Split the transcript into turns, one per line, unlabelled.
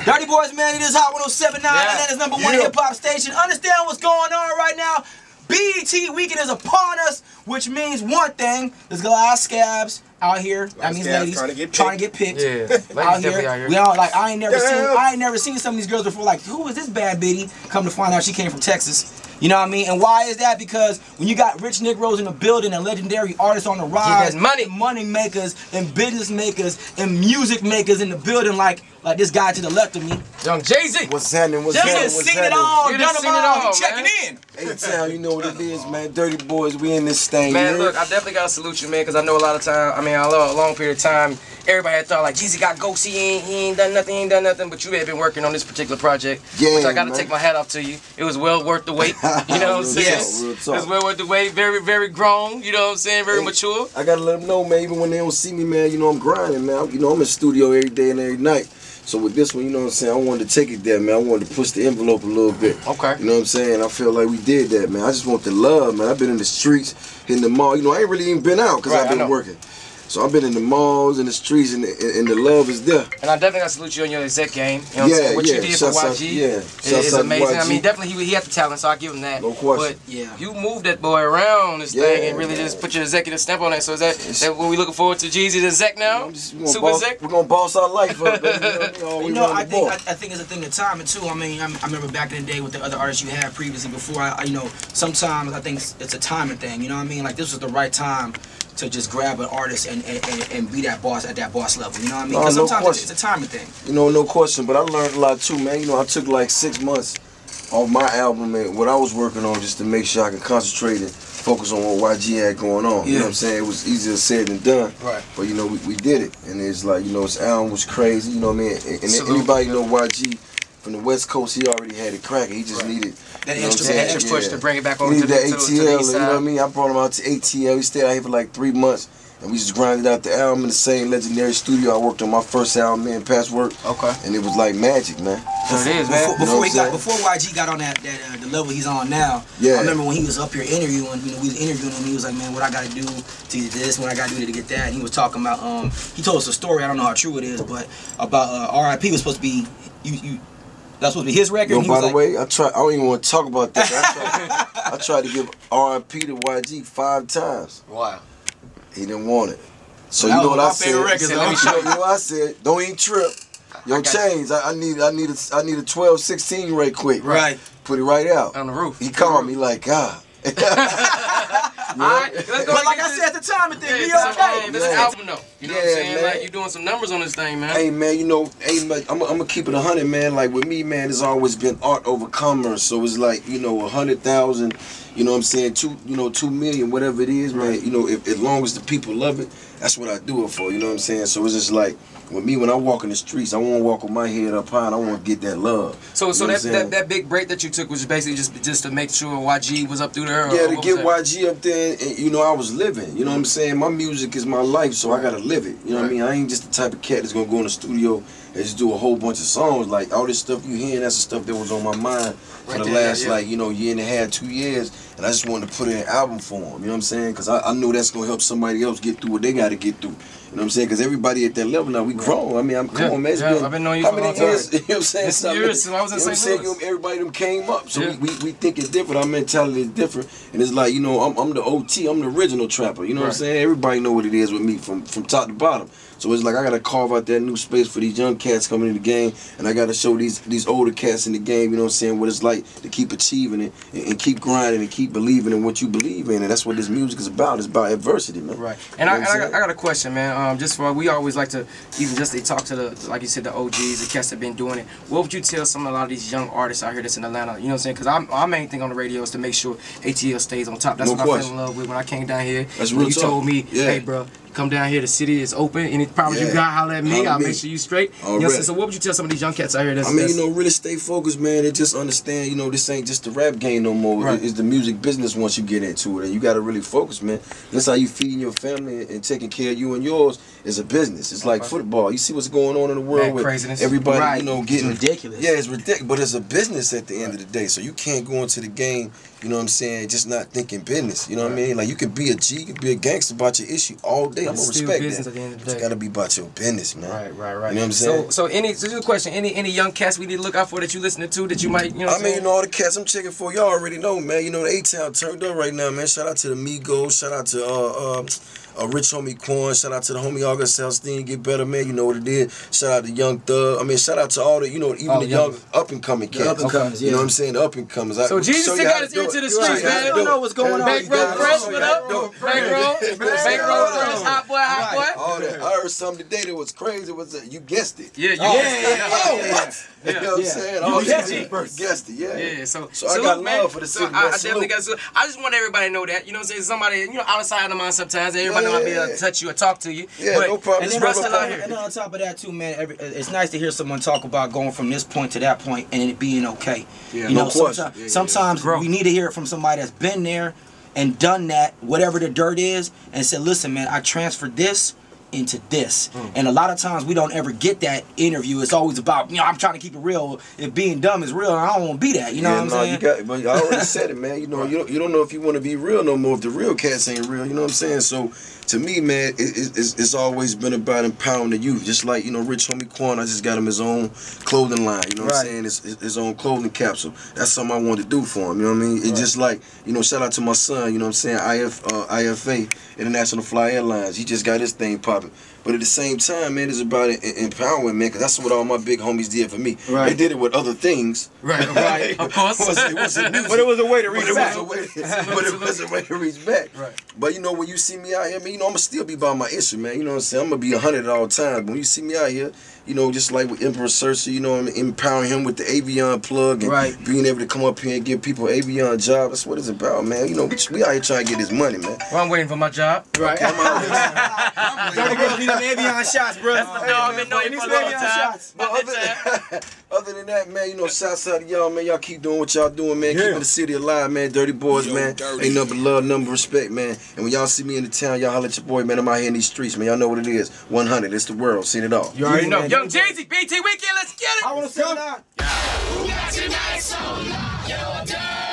Durtty Boyz, man, it is Hot 107.9, Atlanta's #1 hip-hop station. Understand what's going on right now. BET weekend is upon us, which means one thing. There's a lot of scabs out here. That means ladies trying to get picked.
Yeah,
out here. We all like I ain't never seen some of these girls before. Like, who is this bad bitty? Come to find out she came from Texas. You know what I mean? And why is that? Because when you got rich Negroes in the building and legendary artists on the rise, money makers and business makers and music makers in the building, like this guy to the left of me,
young Jeezy.
What's happening? What's happening?
Seen it all, done it all. Checking in.
Hey, you know what it is, man. Durtty Boyz, we in this thing.
Man, look, I definitely gotta salute you, man, because I know a lot of time. I mean, a long period of time, everybody had thought like Jeezy got ghosts. He ain't done nothing. But you had been working on this particular project, which I gotta take my hat off to you. It was well worth the wait. You know what I'm saying?
Yes.
It was well worth the wait. Very, very grown. You know what I'm saying? Very mature.
I gotta let them know, man. Even when they don't see me, man, you know I'm grinding, man. You know I'm in the studio every day and every night. So with this one, you know what I'm saying, I wanted to take it there, man. I wanted to push the envelope a little bit.
Okay.
You know what I'm saying? I feel like we did that, man. I just want the love, man. I've been in the streets, hitting the mall. You know, I ain't really even been out because I've been working. So I've been in the malls, in the streets, and the love is there.
And I definitely got to salute you on your exec game. You know what I'm saying? What you did for YG is amazing. I mean, definitely he had the talent, so I give him that.
No question.
But you moved that boy around this thing and really just put your executive stamp on it. So is that what we looking forward to? Jeezy's exec now? Super exec?
We're gonna boss our life up, baby.
I think it's a thing of timing too. I mean, I remember back in the day with the other artists you had previously before. You know, sometimes I think it's a timing thing. You know what I mean? Like this was the right time to just grab an artist and be that boss at that boss level, you know what I mean? Because sometimes it's a timing thing.
You know, no question, but I learned a lot too, man. You know, I took like 6 months off my album and what I was working on just to make sure I could concentrate and focus on what YG had going on. You know what I'm saying? It was easier said than done.
Right.
But you know, we did it. And it's like, you know, his album was crazy, you know what I mean? And anybody know YG from the West Coast, he already had it cracking. He just needed
that extra push to bring it back over to the
ATL,
east
you
side.
know what I mean? I brought him out to ATL. He stayed out here for like 3 months. And we just grinded out the album in the same legendary studio. I worked on my first album, man, Password.
Okay.
And it was like magic, man.
So it is, man.
Before YG got on the level he's on now, I remember when he was up here interviewing, you know, we was interviewing him, he was like, man, what I gotta do to get this, what I gotta do to get that. And he was talking about, he told us a story, I don't know how true it is, but about R.I.P. was supposed to be, that's supposed to be his record.
Yo, by the way, I don't even want to talk about that. I tried to give R.I.P. to YG 5 times.
Wow.
He didn't want it. So you know what I said? You know what I said? Don't even trip. Yo, change. I need a 12, 16 right quick.
Right.
Put it right out.
On the roof.
He called me like, God.
But like I said at the time, it did be okay.
This album though. You know what I'm saying? Man. Like you doing some numbers on this thing, man.
Hey man, you know, I'm gonna keep it 100, man. Like with me, man, it's always been art over commerce. So it's like, you know, 100,000, you know what I'm saying, 2 million, whatever it is, man. You know, as long as the people love it, that's what I do it for. You know what I'm saying? So it's just like with me, when I walk in the streets, I want to walk with my head up high, and I want to get that love.
So that big break that you took was basically just to make sure YG was up through there?
Yeah, to get YG up there, and you know, I was living. You know what I'm saying? My music is my life, so I gotta live it. You know what I mean? I ain't just the type of cat that's gonna go in the studio and just do a whole bunch of songs. Like all this stuff you hearing, that's the stuff that was on my mind for the last like, you know, year and a half, 2 years, and I just wanted to put it in an album form. You know what I'm saying? Because I know that's gonna help somebody else get through what they gotta get through. You know what I'm saying? Because everybody at that level now, we grown. I mean, come on, man. It's been,
I've been knowing you for a long time.
Years, you know what I'm saying?
It's years since I was in St. Louis.
Everybody them came up, so we think it's different. Our mentality is different, and it's like, you know, I'm the OT, I'm the original trapper. You know what I'm saying? Everybody know what it is with me from top to bottom. So it's like I gotta carve out that new space for these young cats coming in the game, and I gotta show these older cats in the game, you know what I'm saying, what it's like to keep achieving it and keep grinding and keep believing in what you believe in, and that's what this music is about. It's about adversity, man.
Right. And I got a question, man. Just for we always like to even just talk to the, like you said, the OGs, the cats that been doing it. What would you tell a lot of these young artists out here that's in Atlanta? You know what I'm saying? Because our main thing on the radio is to make sure ATL stays on top. That's what I fell in love with when I came down here.
That's real
you told me, hey, bro, come down here. The city is open. Any problems you got, holler at me. I'll make sure you straight. You know, so what would you tell some of these young cats out here?
I mean, you know, really stay focused, man, and just understand, you know, this ain't just the rap game no more. Right. It's the music business once you get into it, and you got to really focus, man. That's how you feeding your family and taking care of you and yours is a business. It's like football. You see what's going on in the world with craziness. Everybody, you know, getting
ridiculous.
Yeah, it's ridiculous, but it's a business at the end of the day. So you can't go into the game, you know what I'm saying, just not thinking business. You know what I mean? Like you can be a G, you can be a gangster about your issue all day. I'm gonna respect that. At the end of the day. It's gotta be about your business, man.
Right.
You know what I'm saying?
So just a question. Any young cats we need to look out for that you listening to that you might, you know what
I mean, you know, all the cats I'm checking for, y'all already know, man. You know, the A-Town turned up right now, man. Shout out to the Migos, shout out to Rich Homie Quan, shout out to the homie August Salstein, Get Better, man, you know what it is. Shout out to Young Thug. I mean, shout out to all the, you know, even the young up-and-coming cats.
Up-and-comers,
You know what I'm saying? The up-and-comers.
So Jeezy still got his ear to the streets, man.
I don't know what's going on.
Bankroll Fresh, what up? Bankroll Fresh, hot boy.
All that. I heard something today that was crazy. You guessed it.
Yeah, you guessed it.
You know what I'm saying?
You
guessed it,
yeah. So
I got love for the city, man.
I definitely got salute. I just want everybody to know that. You know what I'm saying? Somebody, you know, outside of the mind sometimes, everybody might be able to touch you or talk to you.
Yeah, no problem.
And then on top of that too, man, it's nice to hear someone talk about going from this point to that point and it being okay.
Yeah,
you know, sometimes we need to hear it from somebody that's been there and done that, whatever the dirt is, and said, listen, man, I transferred this into this. And a lot of times we don't ever get that interview. It's always about, you know, I'm trying to keep it real. If being dumb is real, I don't want to be that. You know what I'm saying?
You got, but I already said it, man. You know, you don't know if you want to be real no more if the real cats ain't real. You know what I'm saying? So to me, man, it's always been about empowering the youth. Just like, you know, Rich Homie Quan, I just got him his own clothing line. You know what I'm saying? His own clothing capsule. That's something I wanted to do for him. You know what I mean? It's just like, you know, shout out to my son. You know what I'm saying? IFA, International Fly Airlines. He just got his thing popping. But at the same time, man, it's about empowering, man, because that's what all my big homies did for me. Right. They did it with other things.
Right, of course.
It wasn't music.
But it was a way to reach back.
But it was a way to reach back.
Right.
But, you know, when you see me out here, man, you know, I'm going to still be about my issue, man. You know what I'm saying? I'm going to be 100 at all times. But when you see me out here, you know, just like with Emperor Cersei, you know, I'm empowering him with the Avion plug and being able to come up here and give people Avion jobs. That's what it's about, man. You know, we out here trying to get this money, man.
Well, I'm waiting for my job.
Right.
Okay, I'm
out here. Avion shots, bro.
I've been knowing for a long time.
But other than that, man, you know, shouts out to y'all, man. Y'all keep doing what y'all doing, man. Keeping the city alive, man. Durtty Boyz, man. Ain't nothing but love, nothing but respect, man. And when y'all see me in the town, y'all holler at your boy, man. I'm out here in these streets, man. Y'all know what it is. 100. It's the world. Seen it all.
You already know.
Young Jeezy, BT Weekend, let's get it.
I want to say that.
Who got your nights on? Yo,